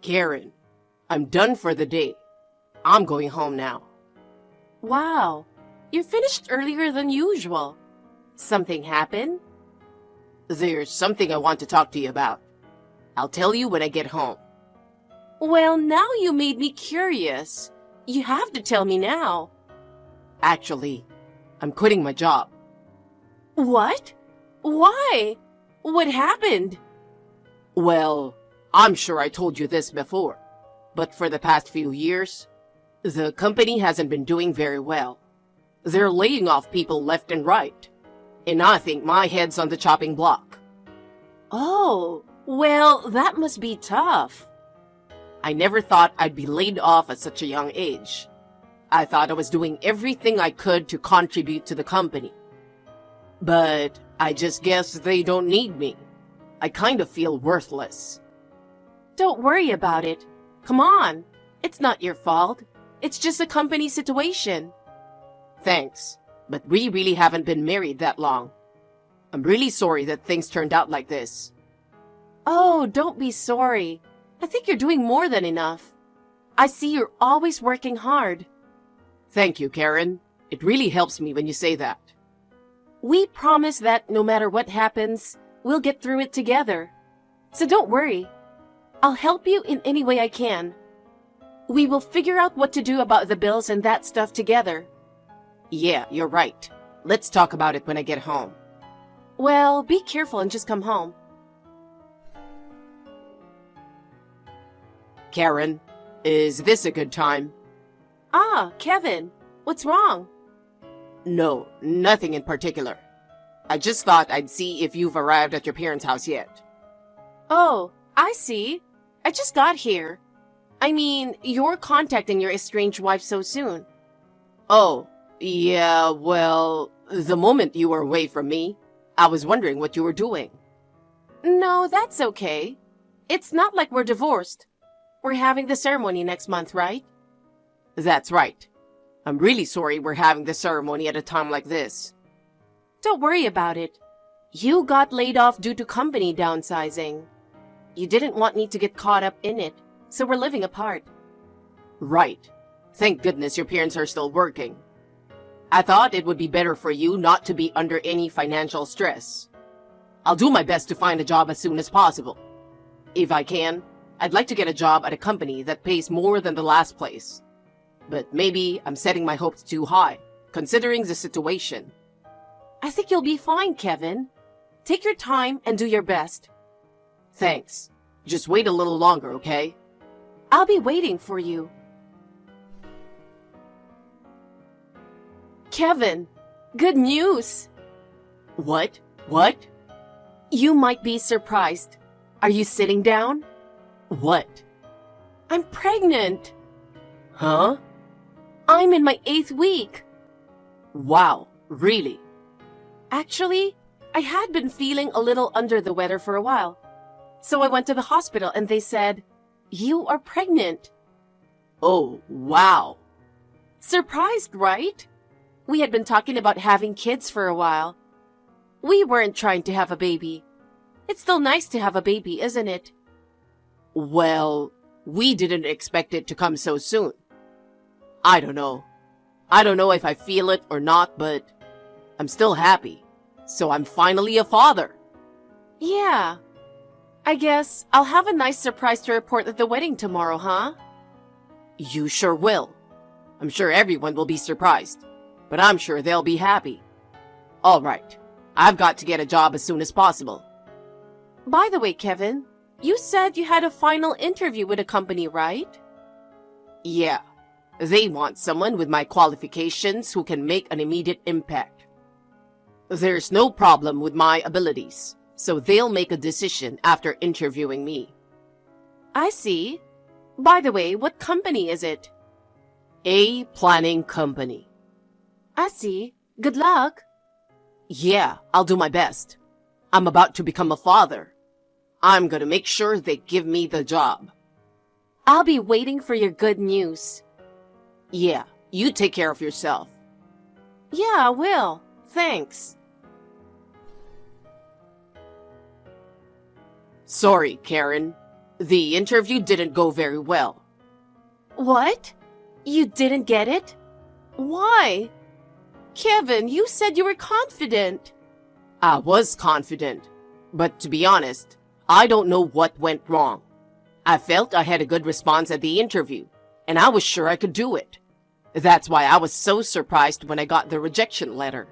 Karen, I'm done for the day. I'm going home now. Wow, you finished earlier than usual. Something happened? There's something I want to talk to you about. I'll tell you when I get home. Well, now you made me curious. You have to tell me now. Actually, I'm quitting my job. What? Why? What happened? Well, I'm sure I told you this before, but for the past few years, the company hasn't been doing very well. They're laying off people left and right, and I think my head's on the chopping block. Oh, well, that must be tough. I never thought I'd be laid off at such a young age. I thought I was doing everything I could to contribute to the company. But I just guess they don't need me. I kind of feel worthless. Don't worry about it. Come on. It's not your fault. It's just a company situation. Thanks, but we really haven't been married that long. I'm really sorry that things turned out like this. Oh, don't be sorry. I think you're doing more than enough. I see you're always working hard. Thank you, Karen. It really helps me when you say that. We promise that no matter what happens, we'll get through it together. So don't worry. I'll help you in any way I can. We will figure out what to do about the bills and that stuff together. Yeah, you're right. Let's talk about it when I get home. Well, be careful and just come home. Karen, is this a good time? Ah, Kevin, what's wrong? No, nothing in particular. I just thought I'd see if you've arrived at your parents' house yet. Oh, I see. I just got here. I mean, you're contacting your estranged wife so soon. Oh, yeah, well, the moment you were away from me, I was wondering what you were doing. No, that's okay. It's not like we're divorced. We're having the ceremony next month, right? That's right. I'm really sorry we're having the ceremony at a time like this. Don't worry about it. You got laid off due to company downsizing. You didn't want me to get caught up in it, so we're living apart. Right. Thank goodness your parents are still working. I thought it would be better for you not to be under any financial stress. I'll do my best to find a job as soon as possible. If I can, I'd like to get a job at a company that pays more than the last place. But maybe I'm setting my hopes too high, considering the situation. I think you'll be fine, Kevin. Take your time and do your best. Thanks. Just wait a little longer, okay? I'll be waiting for you. Kevin, good news. What? What? You might be surprised. Are you sitting down? What? I'm pregnant. Huh? I'm in my 8th week. Wow, really? Actually, I had been feeling a little under the weather for a while. So I went to the hospital and they said, "You are pregnant." Oh, wow. Surprised, right? We had been talking about having kids for a while. We weren't trying to have a baby. It's still nice to have a baby, isn't it? Well, we didn't expect it to come so soon. I don't know. I don't know if I feel it or not, but I'm still happy. So I'm finally a father. Yeah. I guess I'll have a nice surprise to report at the wedding tomorrow, huh? You sure will. I'm sure everyone will be surprised, but I'm sure they'll be happy. All right. I've got to get a job as soon as possible. By the way, Kevin, you said you had a final interview with a company, right? Yeah. They want someone with my qualifications who can make an immediate impact. There's no problem with my abilities, so they'll make a decision after interviewing me. I see. By the way, what company is it? A planning company. I see. Good luck. Yeah, I'll do my best. I'm about to become a father. I'm gonna make sure they give me the job. I'll be waiting for your good news. Yeah, you take care of yourself. Yeah, I will. Thanks. Sorry, Karen. The interview didn't go very well. What? You didn't get it? Why? Kevin, you said you were confident. I was confident, but to be honest, I don't know what went wrong. I felt I had a good response at the interview, and I was sure I could do it. That's why I was so surprised when I got the rejection letter.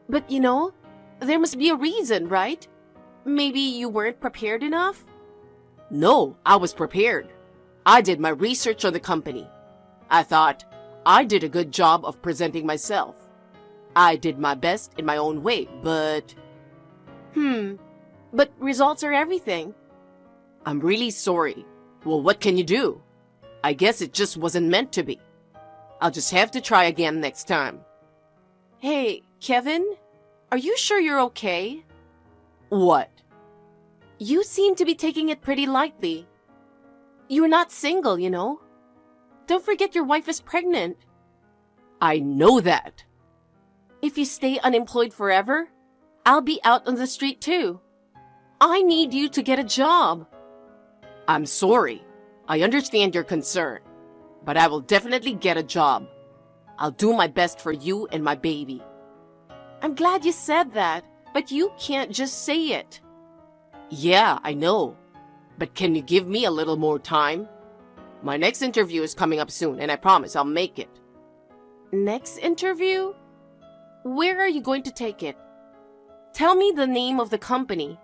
But there must be a reason, right? Maybe you weren't prepared enough? No, I was prepared. I did my research on the company. I thought I did a good job of presenting myself. I did my best in my own way, but... But results are everything. I'm really sorry. Well, what can you do? I guess it just wasn't meant to be. I'll just have to try again next time. Hey, Kevin, are you sure you're okay? What? You seem to be taking it pretty lightly. You're not single, Don't forget your wife is pregnant. I know that. If you stay unemployed forever, I'll be out on the street too. I need you to get a job. I'm sorry. I understand your concern, but I will definitely get a job. I'll do my best for you and my baby. I'm glad you said that, but you can't just say it. Yeah, I know. But can you give me a little more time? My next interview is coming up soon, and I promise I'll make it. Next interview? Where are you going to take it? Tell me the name of the company.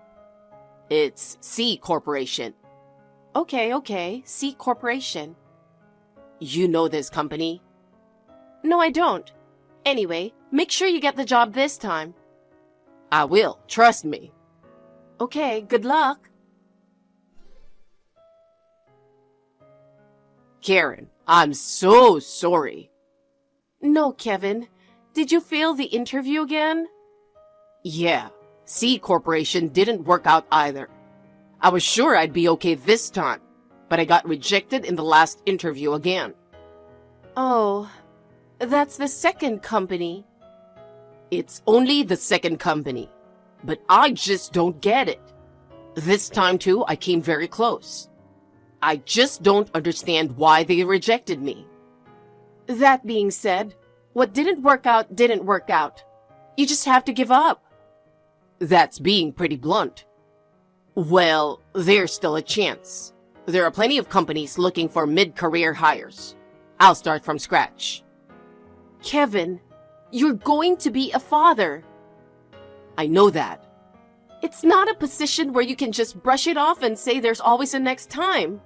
It's C Corporation. Okay, C Corporation. You know this company? No, I don't. Anyway, make sure you get the job this time. I will, trust me. Okay, good luck. Karen, I'm so sorry. No, Kevin. Did you fail the interview again? Yeah, C Corporation didn't work out either. I was sure I'd be okay this time, but I got rejected in the last interview again. Oh, that's the second company. It's only the second company, but I just don't get it. This time too, I came very close. I just don't understand why they rejected me. That being said, what didn't work out didn't work out. You just have to give up. That's being pretty blunt. Well, there's still a chance. There are plenty of companies looking for mid-career hires. I'll start from scratch. Kevin, you're going to be a father. I know that. It's not a position where you can just brush it off and say there's always a next time.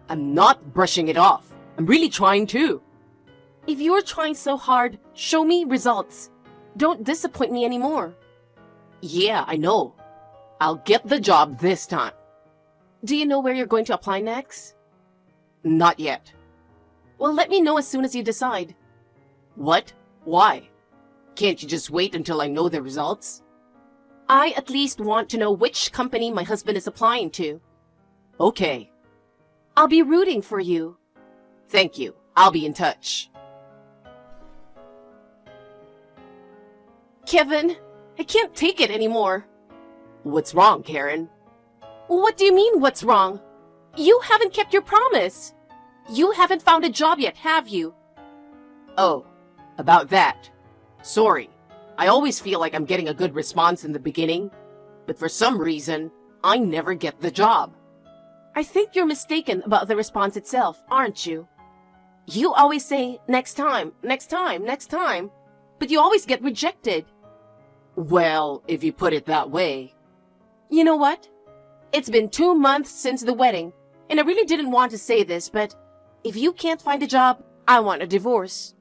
I'm not brushing it off. I'm really trying to. If you're trying so hard, show me results. Don't disappoint me anymore. Yeah, I know. I'll get the job this time. Do you know where you're going to apply next? Not yet. Well, let me know as soon as you decide. What? Why? Can't you just wait until I know the results? I at least want to know which company my husband is applying to. Okay. I'll be rooting for you. Thank you. I'll be in touch. Kevin, I can't take it anymore. What's wrong, Karen? What do you mean, what's wrong? You haven't kept your promise. You haven't found a job yet, have you? Oh, about that. Sorry. I always feel like I'm getting a good response in the beginning, but for some reason, I never get the job. I think you're mistaken about the response itself, aren't you? You always say, next time, next time, next time, but you always get rejected. Well, if you put it that way. You know what? It's been 2 months since the wedding, and I really didn't want to say this, but if you can't find a job, I want a divorce.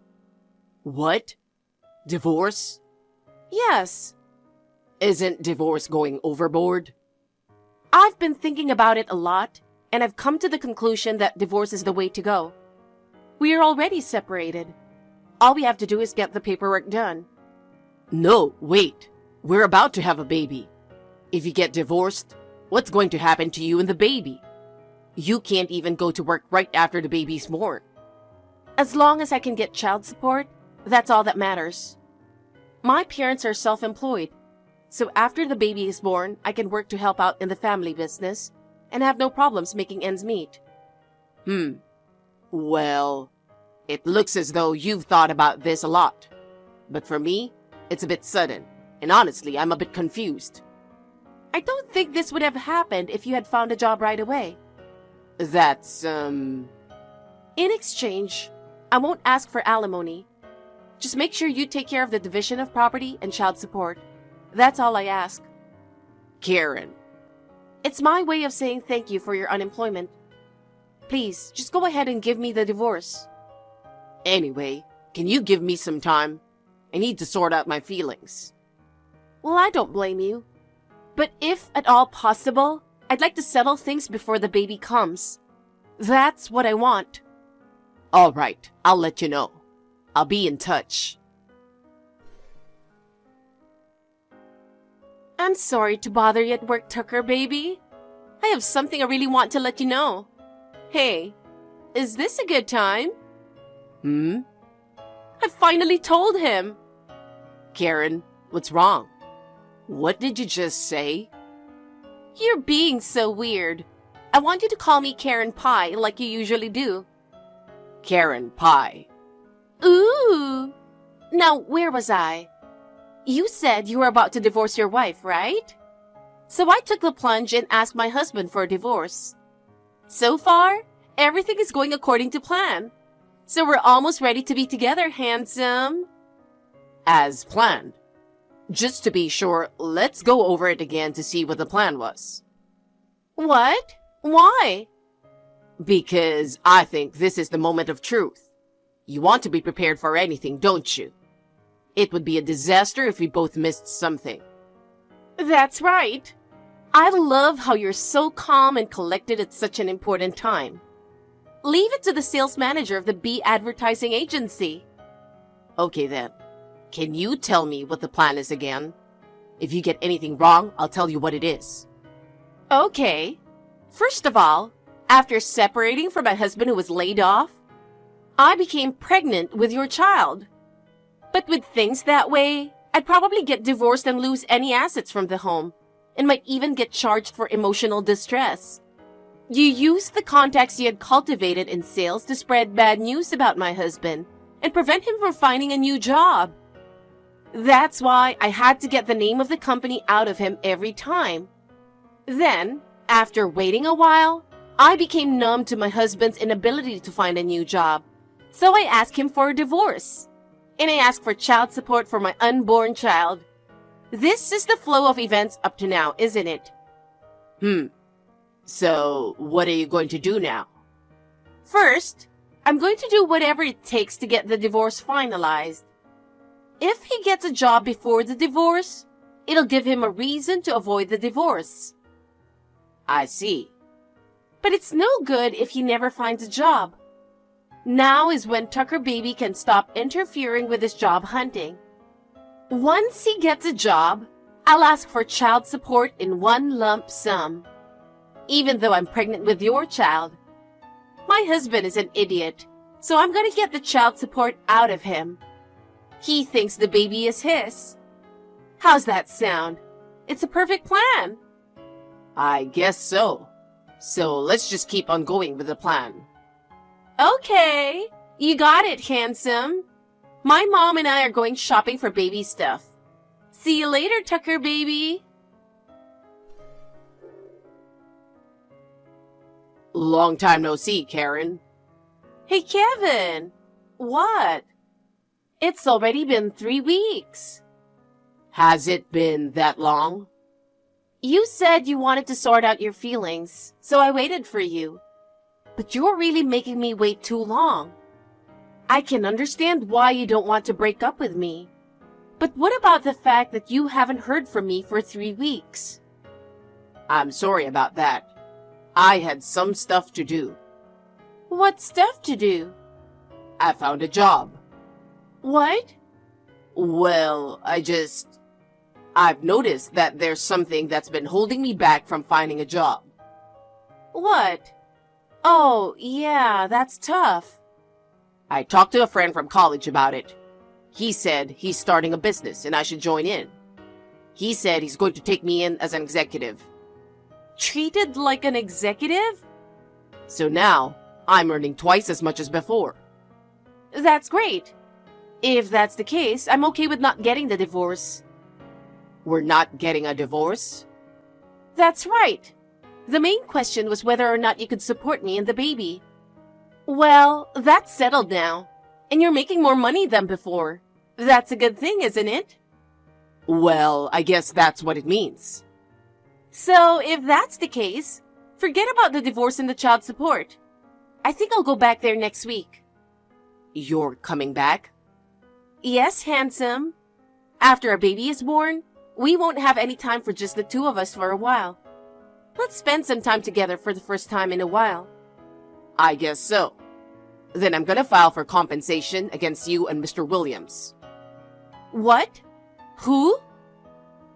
What? Divorce? Yes. Isn't divorce going overboard? I've been thinking about it a lot, and I've come to the conclusion that divorce is the way to go. We are already separated. All we have to do is get the paperwork done. No, wait. We're about to have a baby. If you get divorced, what's going to happen to you and the baby? You can't even go to work right after the baby's born. As long as I can get child support, that's all that matters. My parents are self-employed, so after the baby is born, I can work to help out in the family business, and have no problems making ends meet. Well, it looks as though you've thought about this a lot. But for me, it's a bit sudden, and honestly, I'm a bit confused. I don't think this would have happened if you had found a job right away. That's, In exchange, I won't ask for alimony. Just make sure you take care of the division of property and child support. That's all I ask. Karen. It's my way of saying thank you for your unemployment. Please, just go ahead and give me the divorce. Anyway, can you give me some time? I need to sort out my feelings. Well, I don't blame you. But if at all possible, I'd like to settle things before the baby comes. That's what I want. All right, I'll let you know. I'll be in touch. I'm sorry to bother you at work, Tucker, baby. I have something I really want to let you know. Hey, is this a good time? I finally told him. Karen, what's wrong? What did you just say? You're being so weird. I want you to call me Karen Pie like you usually do. Karen Pie. Ooh! Now, where was I? You said you were about to divorce your wife, right? So I took the plunge and asked my husband for a divorce. So far, everything is going according to plan. So we're almost ready to be together, handsome. As planned. Just to be sure, let's go over it again to see what the plan was. What? Why? Because I think this is the moment of truth. You want to be prepared for anything, don't you? It would be a disaster if we both missed something. That's right. I love how you're so calm and collected at such an important time. Leave it to the sales manager of the Bee Advertising Agency. Okay then. Can you tell me what the plan is again? If you get anything wrong, I'll tell you what it is. Okay. First of all, after separating from my husband who was laid off, I became pregnant with your child. But with things that way, I'd probably get divorced and lose any assets from the home, and might even get charged for emotional distress. You used the contacts you had cultivated in sales to spread bad news about my husband and prevent him from finding a new job. That's why I had to get the name of the company out of him every time. Then, after waiting a while, I became numb to my husband's inability to find a new job. So I asked him for a divorce. And I asked for child support for my unborn child. This is the flow of events up to now, isn't it? So, what are you going to do now? First, I'm going to do whatever it takes to get the divorce finalized. If he gets a job before the divorce, it'll give him a reason to avoid the divorce. I see. But it's no good if he never finds a job. Now is when Tucker Baby can stop interfering with his job hunting. Once he gets a job, I'll ask for child support in one lump sum. Even though I'm pregnant with your child. My husband is an idiot, so I'm gonna get the child support out of him. He thinks the baby is his. How's that sound? It's a perfect plan. I guess so. So let's just keep on going with the plan. Okay, you got it, handsome. My mom and I are going shopping for baby stuff. See you later, Tucker Baby. Long time no see, Karen. Hey, Kevin. What? It's already been 3 weeks. Has it been that long? You said you wanted to sort out your feelings, so I waited for you. But you're really making me wait too long. I can understand why you don't want to break up with me. But what about the fact that you haven't heard from me for 3 weeks? I'm sorry about that. I had some stuff to do. What stuff to do? I found a job. What? Well, I've noticed that there's something that's been holding me back from finding a job. What? Oh, yeah, that's tough. I talked to a friend from college about it. He said he's starting a business and I should join in. He said he's going to take me in as an executive. Treated like an executive? So now, I'm earning twice as much as before. That's great. If that's the case, I'm okay with not getting the divorce. We're not getting a divorce? That's right. The main question was whether or not you could support me and the baby. Well, that's settled now. And you're making more money than before. That's a good thing, isn't it? Well, I guess that's what it means. So, if that's the case, forget about the divorce and the child support. I think I'll go back there next week. You're coming back? Yes, handsome. After a baby is born, we won't have any time for just the two of us for a while. Let's spend some time together for the first time in a while. I guess so. Then I'm gonna file for compensation against you and Mr. Williams. What? Who?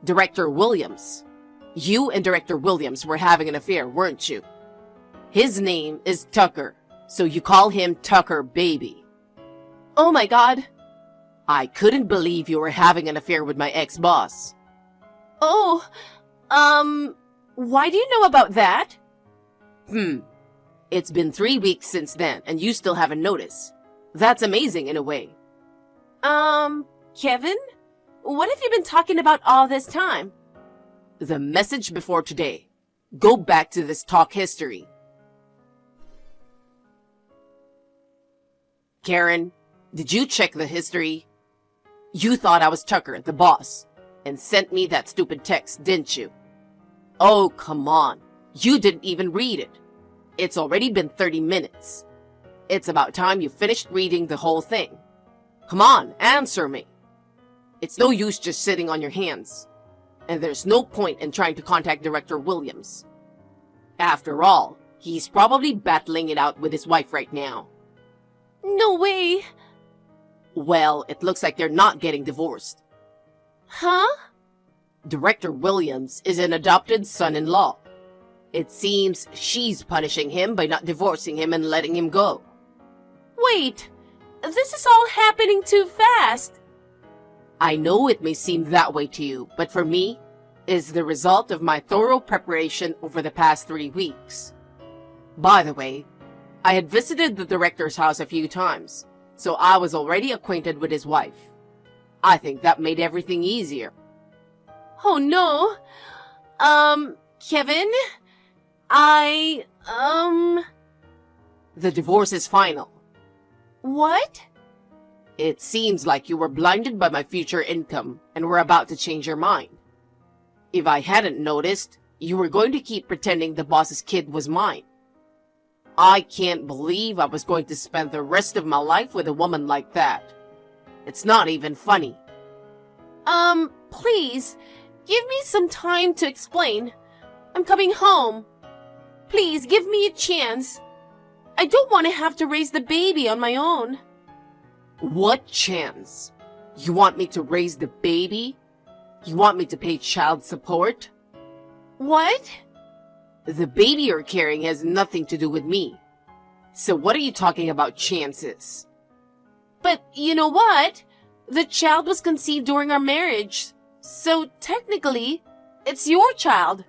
Director Williams. You and Director Williams were having an affair, weren't you? His name is Tucker, so you call him Tucker Baby. Oh my God. I couldn't believe you were having an affair with my ex-boss. Oh, why do you know about that? It's been 3 weeks since then, and you still haven't noticed. That's amazing in a way. Kevin? What have you been talking about all this time? The message before today. Go back to this talk history. Karen, did you check the history? You thought I was Tucker, the boss, and sent me that stupid text, didn't you? Oh, come on. You didn't even read it. It's already been 30 minutes. It's about time you finished reading the whole thing. Come on, answer me. It's no use just sitting on your hands. And there's no point in trying to contact Director Williams. After all, he's probably battling it out with his wife right now. No way. Well, it looks like they're not getting divorced. Huh? Director Williams is an adopted son-in-law. It seems she's punishing him by not divorcing him and letting him go. Wait, this is all happening too fast. I know it may seem that way to you, but for me, it's the result of my thorough preparation over the past 3 weeks. By the way, I had visited the director's house a few times, so I was already acquainted with his wife. I think that made everything easier. Oh no. Kevin? The divorce is final. What? It seems like you were blinded by my future income and were about to change your mind. If I hadn't noticed, you were going to keep pretending the boss's kid was mine. I can't believe I was going to spend the rest of my life with a woman like that. It's not even funny. Please, give me some time to explain. I'm coming home. Please, give me a chance. I don't want to have to raise the baby on my own. What chance? You want me to raise the baby? You want me to pay child support? What? The baby you're carrying has nothing to do with me. So what are you talking about chances? But you know what? The child was conceived during our marriage. So technically, it's your child.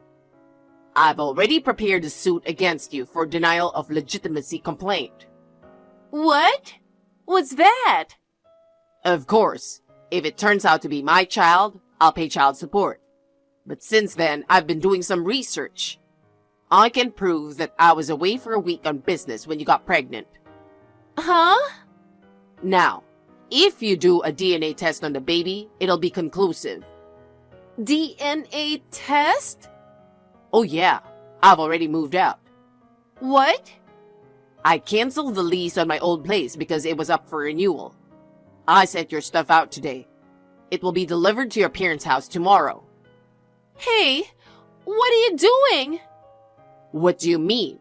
I've already prepared a suit against you for denial of legitimacy complaint. What? What's that? Of course, if it turns out to be my child, I'll pay child support. But since then, I've been doing some research. I can prove that I was away for a week on business when you got pregnant. Huh? Now, if you do a DNA test on the baby, it'll be conclusive. DNA test? Oh yeah, I've already moved out. What? I canceled the lease on my old place because it was up for renewal. I sent your stuff out today. It will be delivered to your parents' house tomorrow. Hey, what are you doing? What do you mean?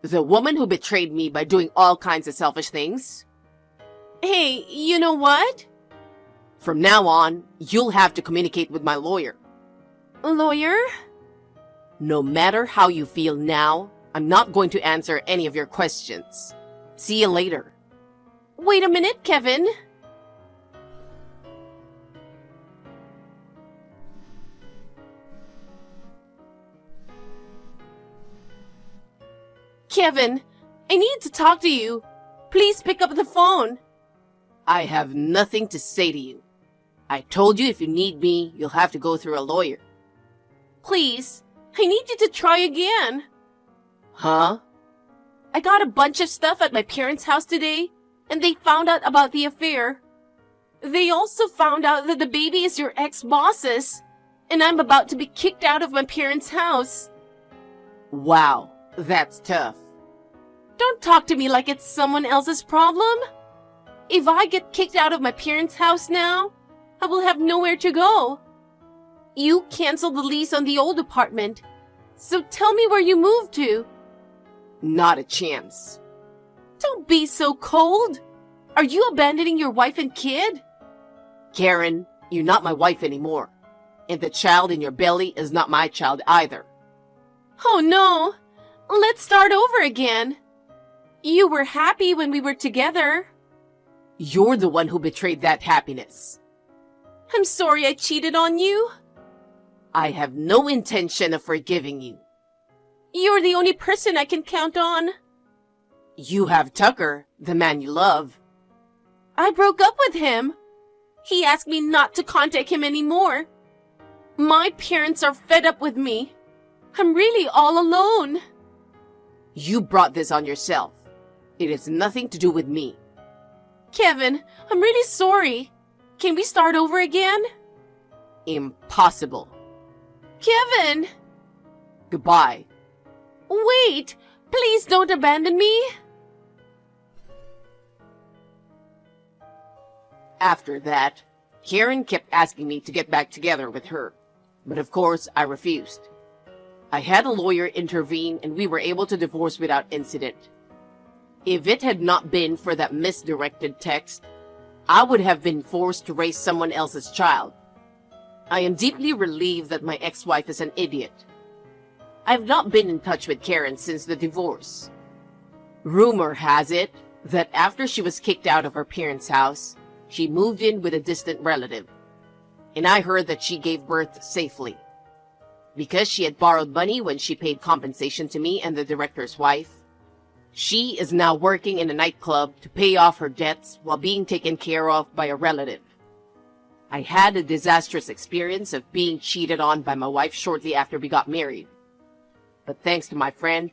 The woman who betrayed me by doing all kinds of selfish things? Hey, you know what? From now on, you'll have to communicate with my lawyer. Lawyer? No matter how you feel now, I'm not going to answer any of your questions. See you later. Wait a minute, Kevin. Kevin, I need to talk to you. Please pick up the phone. I have nothing to say to you. I told you if you need me, you'll have to go through a lawyer. Please, I need you to try again. Huh? I got a bunch of stuff at my parents' house today, and they found out about the affair. They also found out that the baby is your ex-boss's, and I'm about to be kicked out of my parents' house. Wow, that's tough. Don't talk to me like it's someone else's problem. If I get kicked out of my parents' house now, I will have nowhere to go. You canceled the lease on the old apartment, so tell me where you moved to. Not a chance. Don't be so cold. Are you abandoning your wife and kid? Karen, you're not my wife anymore. And the child in your belly is not my child either. Oh no. Let's start over again. You were happy when we were together. You're the one who betrayed that happiness. I'm sorry I cheated on you. I have no intention of forgiving you. You're the only person I can count on. You have Tucker, the man you love. I broke up with him. He asked me not to contact him anymore. My parents are fed up with me. I'm really all alone. You brought this on yourself. It has nothing to do with me. Kevin, I'm really sorry. Can we start over again? Impossible. Kevin! Goodbye. Wait! Please don't abandon me! After that, Karen kept asking me to get back together with her. But of course, I refused. I had a lawyer intervene and we were able to divorce without incident. If it had not been for that misdirected text, I would have been forced to raise someone else's child. I am deeply relieved that my ex-wife is an idiot. I've not been in touch with Karen since the divorce. Rumor has it that after she was kicked out of her parents' house, she moved in with a distant relative. And I heard that she gave birth safely. Because she had borrowed money when she paid compensation to me and the director's wife, she is now working in a nightclub to pay off her debts while being taken care of by a relative. I had a disastrous experience of being cheated on by my wife shortly after we got married. But thanks to my friend,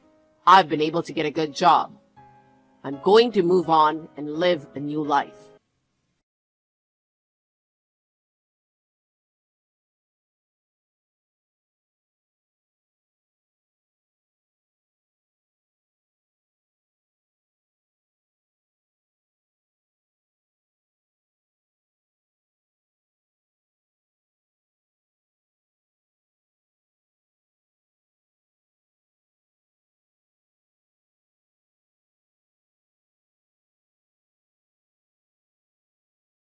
I've been able to get a good job. I'm going to move on and live a new life.